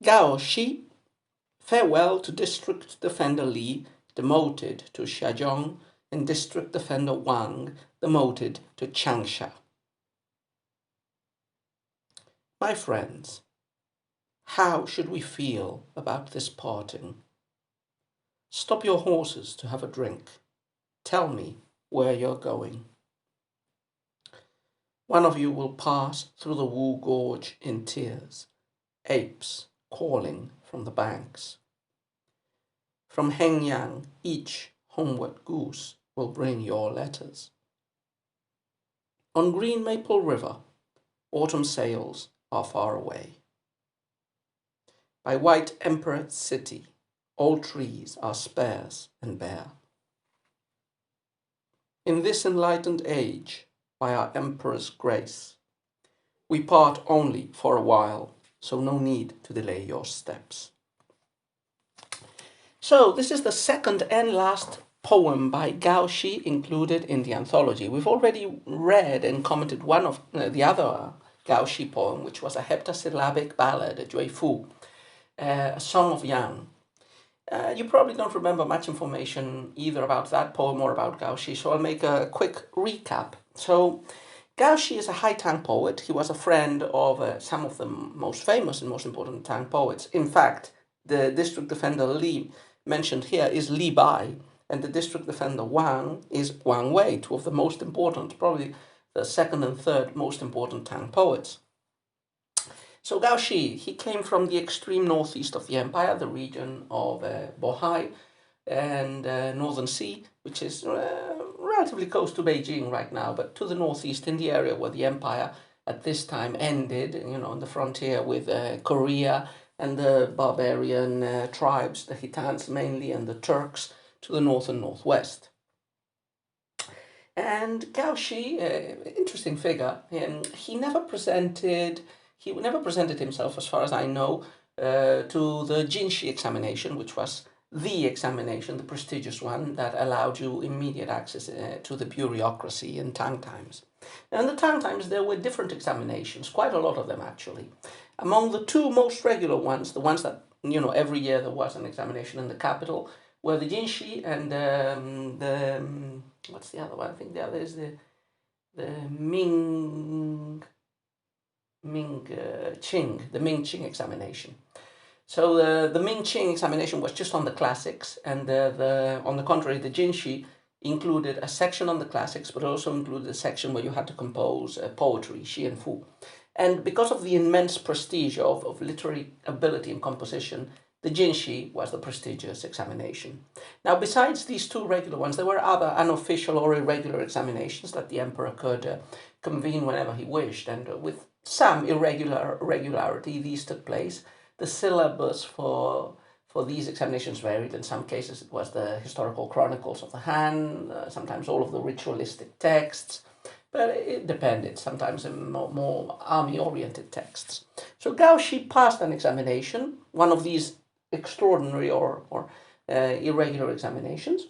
Gao Shi, farewell to District Defender Li, demoted to Xiaozhong, and District Defender Wang, demoted to Changsha. My friends, how should we feel about this parting? Stop your horses to have a drink. Tell me where you're going. One of you will pass through the Wu Gorge in tears, apes calling from the banks. From Hengyang, each homeward goose will bring your letters. On Green Maple River, autumn sails are far away. By White Emperor City, all trees are sparse and bare. In this enlightened age, by our Emperor's grace, we part only for a while, so no need to delay your steps. So this is the second and last poem by Gao Shi included in the anthology. We've already read and commented one of the other Gao Shi poem, which was a heptasyllabic ballad, a Jui Fu, a Song of Yang. You probably don't remember much information either about that poem or about Gao Shi, so I'll make a quick recap. So Gao Shi is a Hai Tang poet. He was a friend of some of the most famous and most important Tang poets. In fact, the district defender Li mentioned here is Li Bai, and the district defender Wang is Wang Wei, two of the most important, probably the second and third most important Tang poets. So Gao Shi, he came from the extreme northeast of the empire, the region of Bohai and Northern Sea, which is relatively close to Beijing right now, but to the northeast in the area where the empire at this time ended, on the frontier with Korea and the barbarian tribes, the Hitans mainly, and the Turks to the north and northwest. And Gao Shi, interesting figure, he never presented himself, as far as I know, to the Jinshi examination, which was the examination, the prestigious one, that allowed you immediate access to the bureaucracy in Tang times. Now, in the Tang times, there were different examinations, quite a lot of them actually. Among the two most regular ones, the ones that, every year there was an examination in the capital, were the Jinshi and what's the other one? I think the other is the Ming Qing examination. So the Ming Qing examination was just on the classics, and on the contrary, the Jinshi included a section on the classics, but also included a section where you had to compose poetry, Shi and Fu. And because of the immense prestige of literary ability and composition, the Jinshi was the prestigious examination. Now, besides these two regular ones, there were other unofficial or irregular examinations that the emperor could convene whenever he wished, and with some irregularity, these took place. The syllabus for these examinations varied. In some cases, it was the historical chronicles of the Han, sometimes all of the ritualistic texts, but it depended, sometimes in more army-oriented texts. So Gao Shi passed an examination, one of these extraordinary or irregular examinations.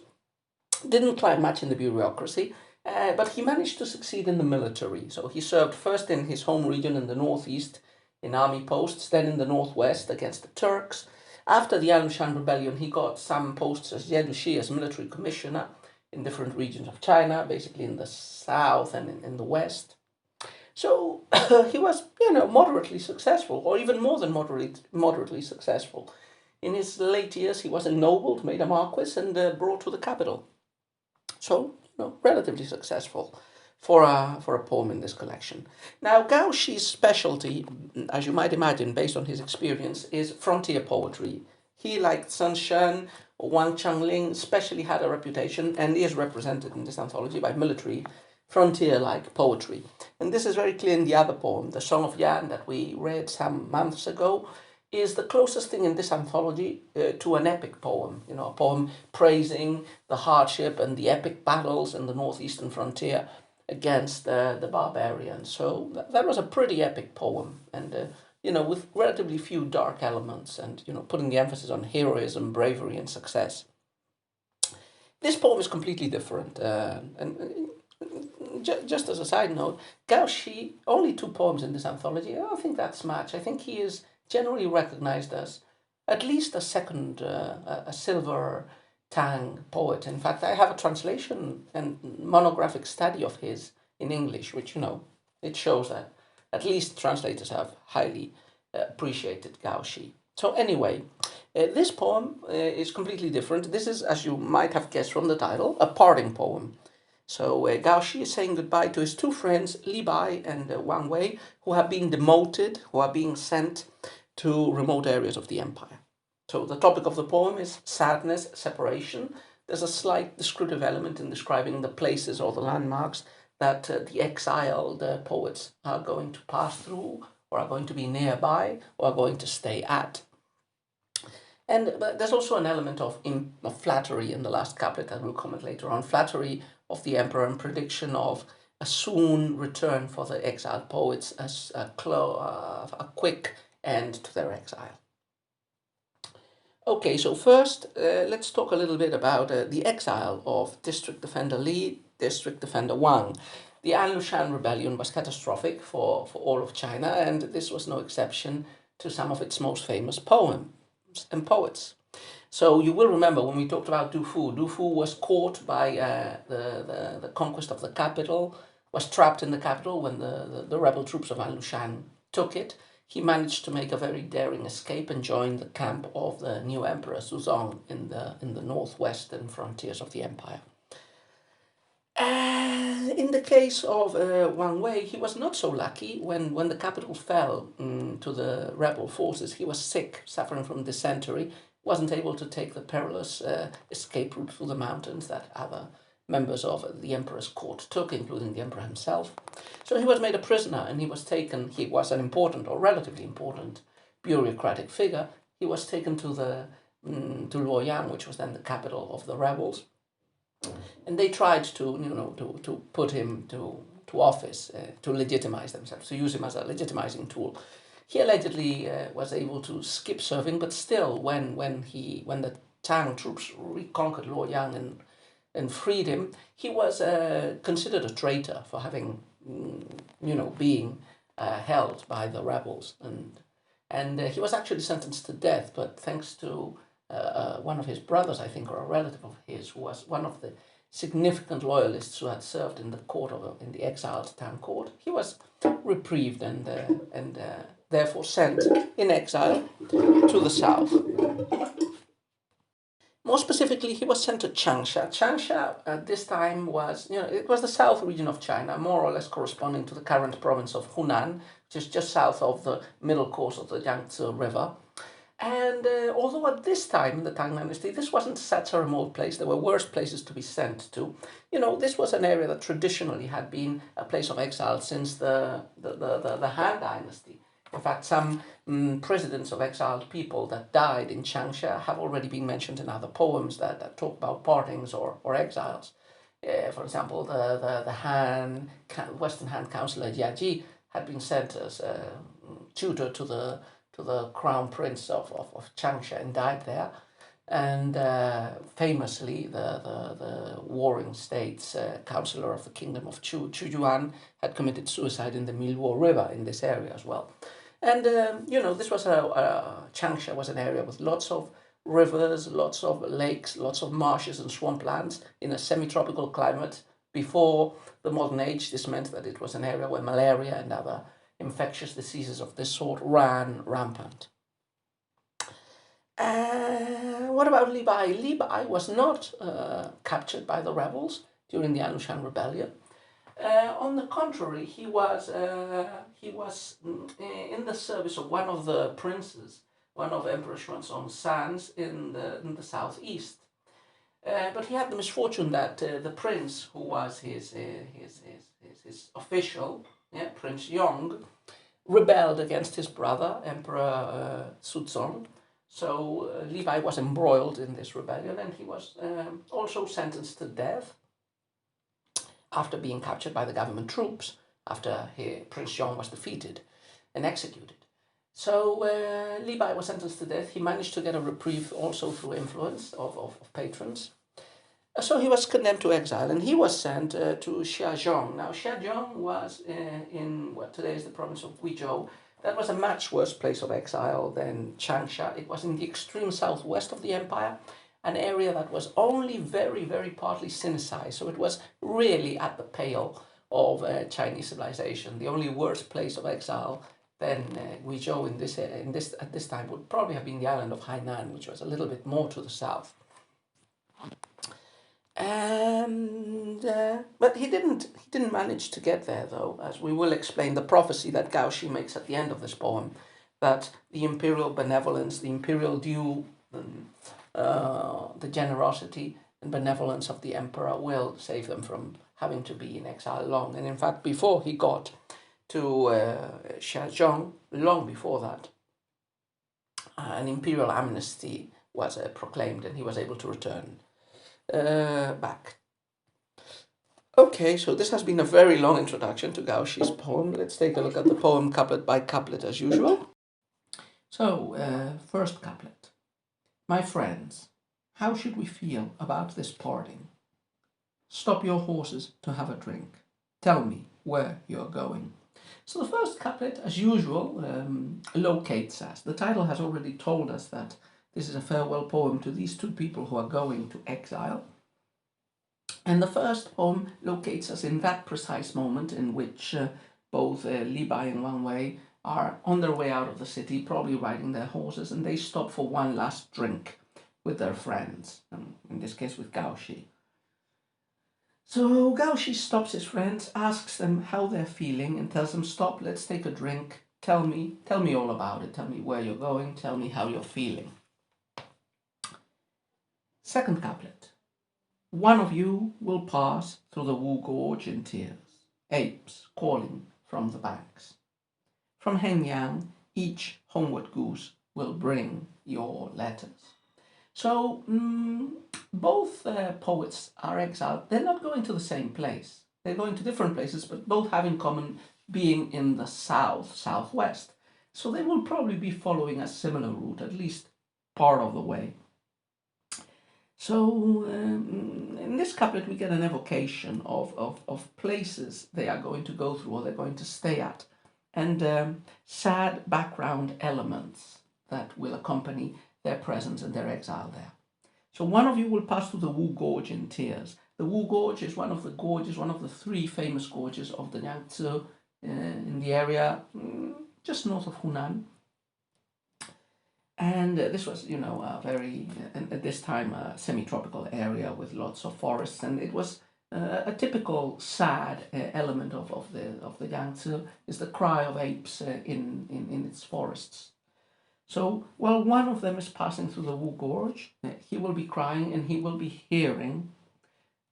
Didn't climb much in the bureaucracy, but he managed to succeed in the military. So he served first in his home region in the northeast in army posts, then in the northwest against the Turks. After the Alishan Rebellion, he got some posts as Yedushi, as military commissioner in different regions of China, basically in the south and in the west. So he was, moderately successful, or even more than moderately successful. In his late years, he was ennobled, made a marquis, and brought to the capital. So, relatively successful for a poem in this collection. Now, Gao Shi's specialty, as you might imagine, based on his experience, is frontier poetry. He, like Sun Shen or Wang Changling, especially had a reputation and is represented in this anthology by military frontier-like poetry. And this is very clear in the other poem, the Song of Yan, that we read some months ago, is the closest thing in this anthology to an epic poem, a poem praising the hardship and the epic battles in the northeastern frontier against the barbarians. So that was a pretty epic poem, and with relatively few dark elements, and putting the emphasis on heroism, bravery, and success. This poem is completely different, and just as a side note, Gao Shi, only 2 poems in this anthology. I don't think that's much. I think he is generally recognized as at least a second, a silver Tang poet. In fact, I have a translation and monographic study of his in English, which, it shows that at least translators have highly appreciated Gao Shi. So anyway, this poem is completely different. This is, as you might have guessed from the title, a parting poem. So Gao Shi is saying goodbye to his two friends, Li Bai and Wang Wei, who have been demoted, who are being sent to remote areas of the empire. So the topic of the poem is sadness, separation. There's a slight descriptive element in describing the places or the landmarks that the exiled poets are going to pass through, or are going to be nearby, or are going to stay at. And there's also an element of flattery in the last couplet that we'll comment later on. Flattery of the emperor and prediction of a soon return for the exiled poets, as a quick end to their exile. Okay, so first, let's talk a little bit about the exile of District Defender Li, District Defender Wang. The An Lushan rebellion was catastrophic for all of China, and this was no exception to some of its most famous poems and poets. So you will remember when we talked about Du Fu. Du Fu was caught by the conquest of the capital, was trapped in the capital when the rebel troops of An Lushan took it. He managed to make a very daring escape and join the camp of the new emperor Suzong in the northwestern frontiers of the empire. In the case of Wang Wei, he was not so lucky. When the capital fell to the rebel forces, he was sick, suffering from dysentery, wasn't able to take the perilous escape route through the mountains that other members of the emperor's court took, including the emperor himself. So he was made a prisoner, and he was taken. He was an important, or relatively important, bureaucratic figure. He was taken to Luoyang, which was then the capital of the rebels, and they tried to put him to office, to legitimize themselves, to use him as a legitimizing tool. He allegedly was able to skip serving, but still, when the Tang troops reconquered Luoyang and freed him, he was considered a traitor for having, being held by the rebels, and he was actually sentenced to death. But thanks to one of his brothers, I think, or a relative of his, who was one of the significant loyalists who had served in the exiled Tang court, he was reprieved and therefore sent in exile to the south. More specifically, he was sent to Changsha. Changsha at this time was, it was the south region of China, more or less corresponding to the current province of Hunan, which is just south of the middle course of the Yangtze River. And although at this time in the Tang Dynasty, this wasn't such a remote place, there were worse places to be sent to. This was an area that traditionally had been a place of exile since the Han Dynasty. In fact, some presidents of exiled people that died in Changsha have already been mentioned in other poems that talk about partings or exiles. For example, the Western Han councillor Jia had been sent as a tutor to the crown prince of Changsha and died there. And famously, the warring states councillor of the kingdom of Chu Yuan had committed suicide in the Milwo River in this area as well. And, this was Changsha was an area with lots of rivers, lots of lakes, lots of marshes and swamplands in a semi-tropical climate. Before the modern age, this meant that it was an area where malaria and other infectious diseases of this sort ran rampant. What about Li Bai? Li Bai was not captured by the rebels during the An Lushan rebellion. On the contrary, he was in the service of one of the princes, one of Emperor Xuanzong's sons in the southeast. But he had the misfortune that the prince, who was his official, Prince Yong, rebelled against his brother, Emperor Suzong. So Li Bai was embroiled in this rebellion, and he was also sentenced to death after being captured by the government troops, after Prince Yong was defeated and executed. So Li Bai was sentenced to death. He managed to get a reprieve also through influence of patrons. So he was condemned to exile, and he was sent to Xiazhong. Now, Xiazhong was in what today is the province of Guizhou. That was a much worse place of exile than Changsha. It was in the extreme southwest of the empire, an area that was only very, very partly Sinicized. So it was really at the pale of Chinese civilization. The only worse place of exile than Guizhou at this time would probably have been the island of Hainan, which was a little bit more to the south. And but he didn't manage to get there, though, as we will explain the prophecy that Gao Shi makes at the end of this poem, that the imperial benevolence, the imperial due, the generosity and benevolence of the emperor will save them from having to be in exile long. And in fact, before he got to Xiaozhong, long before that, an imperial amnesty was proclaimed, and he was able to return back. Okay, so this has been a very long introduction to Gao Shi's poem. Let's take a look at the poem couplet by couplet as usual. So, first couplet. My friends, how should we feel about this parting? Stop your horses to have a drink. Tell me where you're going. So the first couplet, as usual, locates us. The title has already told us that this is a farewell poem to these two people who are going to exile. And the first poem locates us in that precise moment in which both Li Bai and Wang Wei are on their way out of the city, probably riding their horses, and they stop for one last drink with their friends, in this case with Gao Shi. So Gao Shi stops his friends, asks them how they're feeling, and tells them, stop, let's take a drink, tell me all about it, tell me where you're going, tell me how you're feeling. Second couplet. One of you will pass through the Wu Gorge in tears, apes calling from the banks. From Hengyang, each homeward goose will bring your letters. So both poets are exiled. They're not going to the same place. They're going to different places, but both have in common being in the southwest. So they will probably be following a similar route, at least part of the way. So in this couplet we get an evocation of places they are going to go through or they're going to stay at, and sad background elements that will accompany their presence and their exile there. So one of you will pass through the Wu Gorge in tears. The Wu Gorge is one of the gorges, one of the three famous gorges of the Yangtze in the area just north of Hunan. And this was, a very, at this time, a semi-tropical area with lots of forests, and it was a typical sad element of the Yangtze is the cry of apes in its forests. So while one of them is passing through the Wu Gorge, he will be crying, and he will be hearing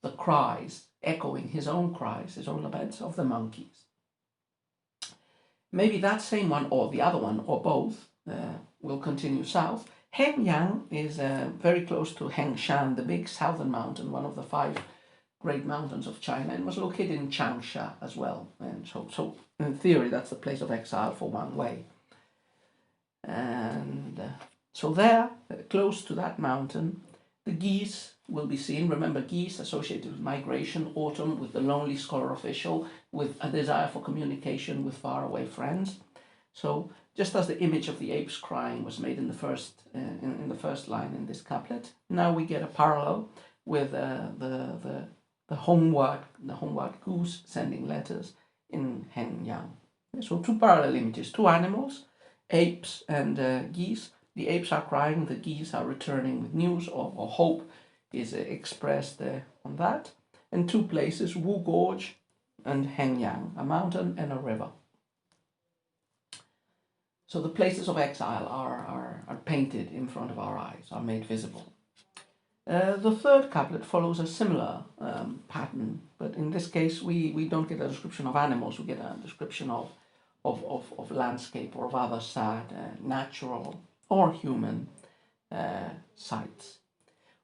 the cries, echoing his own cries, his own laments of the monkeys. Maybe that same one or the other one or both will continue south. Hengyang is very close to Hengshan, the big southern mountain, one of the 5 great mountains of China, and was located in Changsha as well. And so in theory, that's the place of exile for Wang Wei. And so there, close to that mountain, the geese will be seen. Remember, geese associated with migration, autumn, with the lonely scholar official, with a desire for communication with faraway friends. So just as the image of the apes crying was made in the first line in this couplet, now we get a parallel with the homeward goose sending letters in Hengyang. So 2 parallel images, 2 animals, apes and geese. The apes are crying, the geese are returning with news or hope is expressed on that. And 2 places, Wu Gorge and Hengyang, a mountain and a river. So the places of exile are painted in front of our eyes, are made visible. The third couplet follows a similar pattern, but in this case we don't get a description of animals, we get a description of landscape or of other sad, natural or human sights.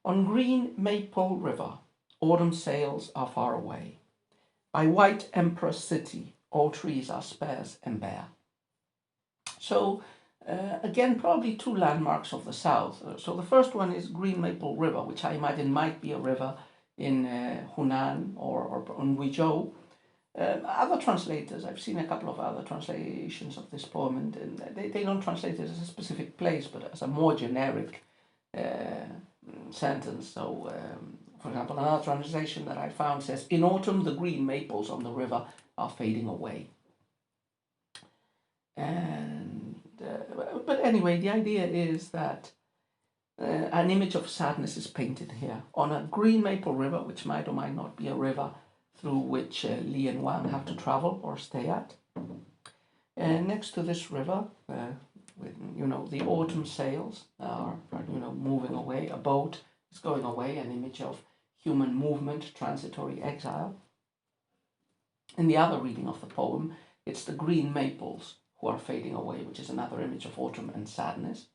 On green Maple River, autumn sails are far away. By white Emperor City, all trees are sparse and bare. So again, probably 2 landmarks of the south. So the first one is Green Maple River, which I imagine might be a river in Hunan or in Guizhou. Other translators, I've seen a couple of other translations of this poem, and they don't translate it as a specific place, but as a more generic sentence. So, for example, another translation that I found says, "In autumn, the green maples on the river are fading away." And but anyway, the idea is that an image of sadness is painted here on a green maple river, which might or might not be a river through which Li and Wang have to travel or stay at. And next to this river, with, the autumn sails are moving away. A boat is going away, an image of human movement, transitory exile. In the other reading of the poem, it's the green maples who are fading away, which is another image of autumn and sadness.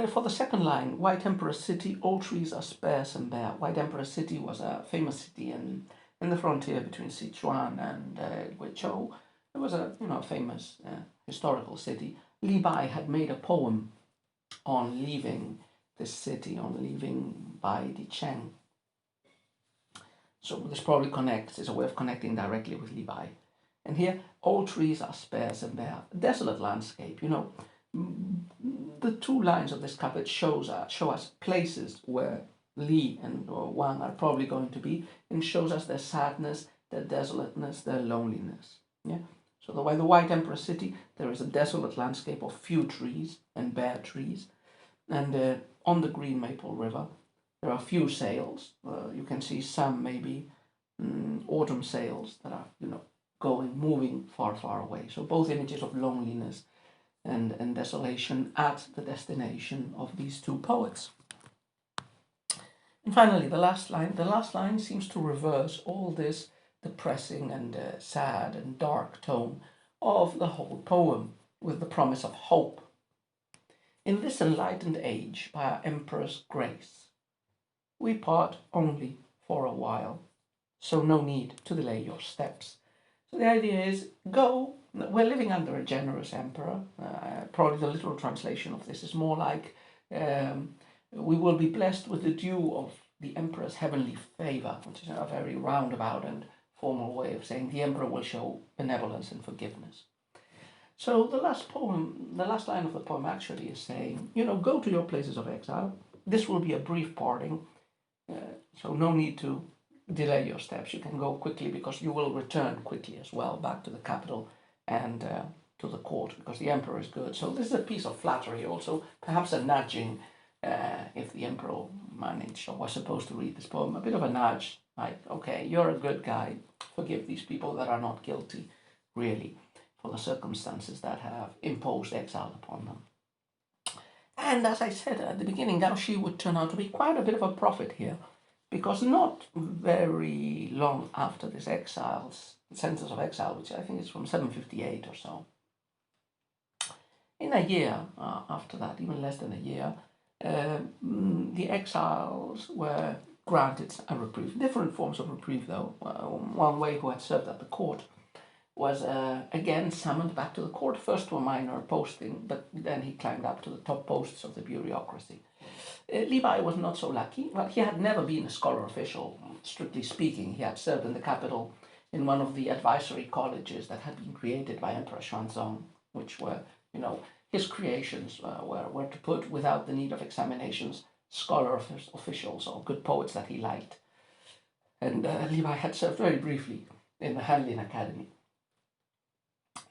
For the second line, White Emperor City, all trees are sparse and bare. White Emperor City was a famous city in the frontier between Sichuan and Guizhou. It was a famous historical city. Li Bai had made a poem on leaving this city, on leaving Bai Di Cheng. So this probably is a way of connecting directly with Li Bai. And here, all trees are sparse and bare. Desolate landscape, The two lines of this couplet show us places where Li and Wang are probably going to be, and shows us their sadness, their desolateness, their loneliness. Yeah. So the White Emperor City, there is a desolate landscape of few trees and bare trees, and on the Green Maple River, there are few sails. You can see some maybe autumn sails that are moving far, far away. So both images of loneliness and desolation at the destination of these two poets. And finally, the last line seems to reverse all this depressing and sad and dark tone of the whole poem, with the promise of hope. In this enlightened age, by our Emperor's grace, we part only for a while, so no need to delay your steps. So the idea is, go. We're living under a generous emperor. Probably the literal translation of this is more like, we will be blessed with the due of the emperor's heavenly favor, which is a very roundabout and formal way of saying the emperor will show benevolence and forgiveness. So the last line of the poem actually is saying, go to your places of exile. This will be a brief parting, so no need to delay your steps. You can go quickly, because you will return quickly as well back to the capital and to the court, because the emperor is good. So this is a piece of flattery, also perhaps a nudging, if the emperor managed or was supposed to read this poem, a bit of a nudge, like, okay, you're a good guy, forgive these people that are not guilty, really, for the circumstances that have imposed exile upon them. And as I said at the beginning, Gao Shi would turn out to be quite a bit of a prophet here, because not very long after this sentence of exile, which I think is from 758 or so, in a year after that, even less than a year, the exiles were granted a reprieve. Different forms of reprieve, though. Wang Wei, who had served at the court, was again summoned back to the court, first to a minor posting, but then he climbed up to the top posts of the bureaucracy. Li Bai was not so lucky. Well, he had never been a scholar official, strictly speaking. He had served in the capital in one of the advisory colleges that had been created by Emperor Xuanzong, which were, his creations were to put, without the need of examinations, scholar officials or good poets that he liked. And Li Bai had served very briefly in the Hanlin Academy.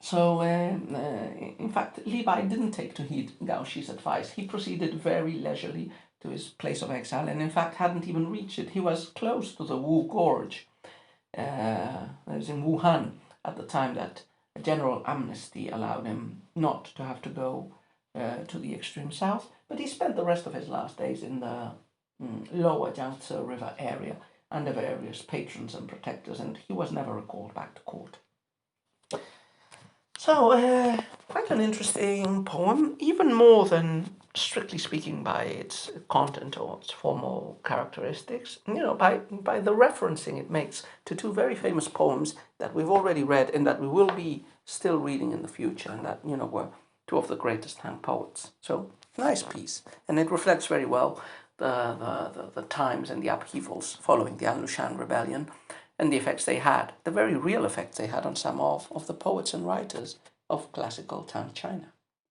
So, in fact, Li Bai didn't take to heed Gao Shi's advice. He proceeded very leisurely to his place of exile, and in fact hadn't even reached it. He was close to the Wu Gorge. It was in Wuhan at the time that a general amnesty allowed him not to have to go to the extreme south, but he spent the rest of his last days in the lower Yangtze River area under various patrons and protectors, and he was never recalled back to court. So, quite an interesting poem, even more than, strictly speaking, by its content or its formal characteristics, by the referencing it makes to two very famous poems that we've already read and that we will be still reading in the future, and that, were two of the greatest Han poets. So, nice piece. And it reflects very well the times and the upheavals following the An Lushan rebellion, and the effects they had, the very real effects they had on some of the poets and writers of classical Tang China.